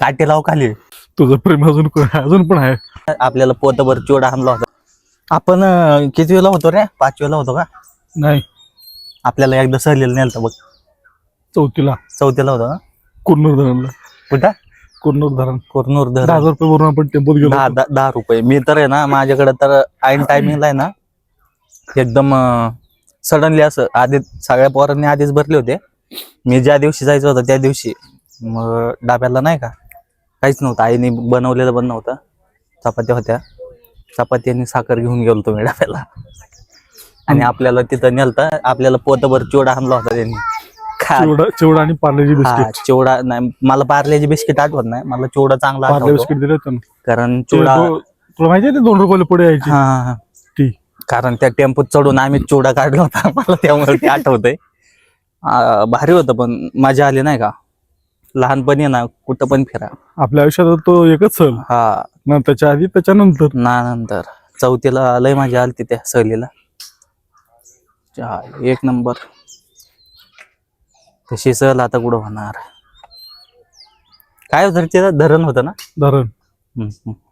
काटे लाव खाली. तुझं प्रेम अजून पण आहे. आपल्याला पोतभर चिवडा आणला होता. आपण किती वेळेला होतो रे? 5 वेळेला होतो का? नाही, आपल्याला एकदा सहलीला नेलतं बघ. चौथीला होतो ना? कुरनूर धरणला. कुठं? कुरनूर धरण. कोरनूर धरण. 10,000 रुपये भरून आपण टेम्पोत गेलो. 10 रुपये. मी तर आहे ना, माझ्याकडे तर ऐन टायमिंगला आहे ना, एकदम सडनली असं आधी सगळ्या पोरांनी आधीच भरले होते. मी ज्या दिवशी जायचं होतं त्या दिवशी मग डाब्याला नाही का काहीच नव्हतं. आईने बनवलेलं पण नव्हतं. चपात्या होत्या. चपाती आणि साखर घेऊन गेलो तुम्ही डाब्याला. आणि आपल्याला तिथं नेलता. आपल्याला पोतभर चिवडा आणला होता त्यांनी. चिवडा आणि पार्लेजी बिस्किट. चिवडा नाही, मला पार्लेजी बिस्किट आठवत नाही. मला चिवडा चांगला पार्ले आठवतो. बिस्किट दिले होते ना. कारण चिवडा तुला माहिती आहे ते 2 रुपयाला पुढे यायची. हा ती कारण त्या टेम्पोत चढून आम्ही चिवडा काढला होता. मला त्यामुळे ते आठवतंय. भारी होतं पण मजा आली नाही का? लहानपणी ना कुठं पण फिरा. आपल्या आयुष्यात तो एकच सहल. हा ना त्याच्या आधी त्याच्यानंतर नंतर चौथीला लय मजा आली त्या सहलीला. एक नंबर. तशी सहल आता कुठं होणार? काय होतं तिथं? धरण होतं ना?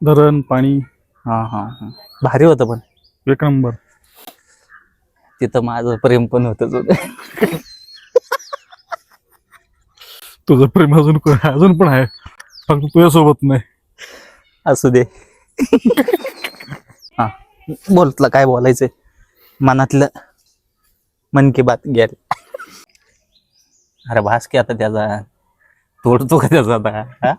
धरण पाणी. हा भारी होतं पण. एक नंबर. तिथं माझं प्रेम पण होतं. तुझं प्रेम अजून पण आहे, फक्त तुझ्यासोबत नाही. असू दे. हा बोल, तुला काय बोलायचंय मनातलं? मन की बात घ्या. अरे भास की आता त्याचा तोडतो का त्याचा आता?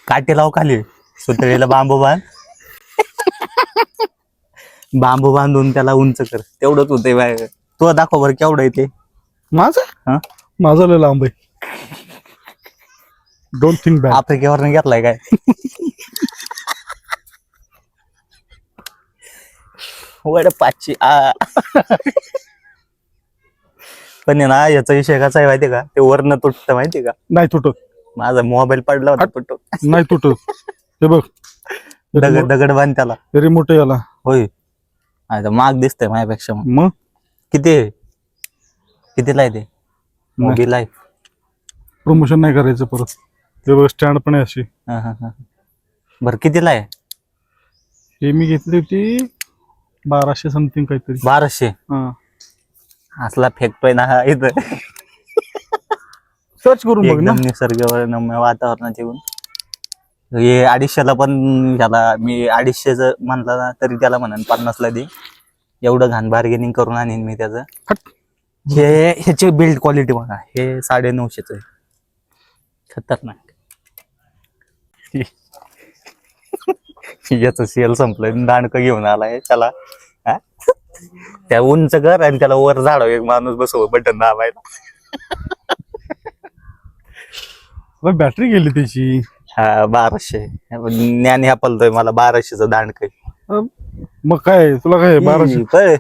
काटे लाव खाली. सुतळीला बांबू बांधून त्याला उंच कर. तेवढंच होतंय बाय. तू दाखव बरं केवढं येते माझं लय लांब आहे. Don't think bad. आफ्रिकेवर घेतलाय काय? वड पाचशे. पण ना याचा विषय कसा आहे माहितीये का? ते वरनं तुटतं माहितीये का? नाही तुटत. माझा मोबाईल पडला होता तुटत. नाही तुटत. हे बघ दगड बांध त्याला. रिमोट याला. होय. माग दिसतंय माझ्यापेक्षा. मग कितीला आहे ते? मोबाईल आहे. प्रमोशन नाही करायचं परत. ते बघ स्टँड पण आहे अशी. बर कितीला आहे? हे मी घेतली होती 1200 समथिंग काहीतरी. 1200. असला फेकतोय ना हा इथं. सर्च करून बघ ना. निसर्गरम्य वातावरणात येऊन. हे 250ला पण ह्याला मी 250च म्हणलं ना तरी त्याला म्हणन 50ला दे. एवढं घाण बार्गेनिंग करून आणीन मी त्याचं. ह्याची बिल्ड क्वालिटी बघा. हे 950च आहे. खतरनाक. याच सेल संपलं. दांडकं घेऊन आलाय त्याला. त्या उंच कर आणि त्याला वर झाडाव एक माणूस बसव बटन दाबायला. बॅटरी गेली त्याची. 1200. ज्ञान ह्या पलतोय मला 1200च दांडकं. मग काय तुला काय 1200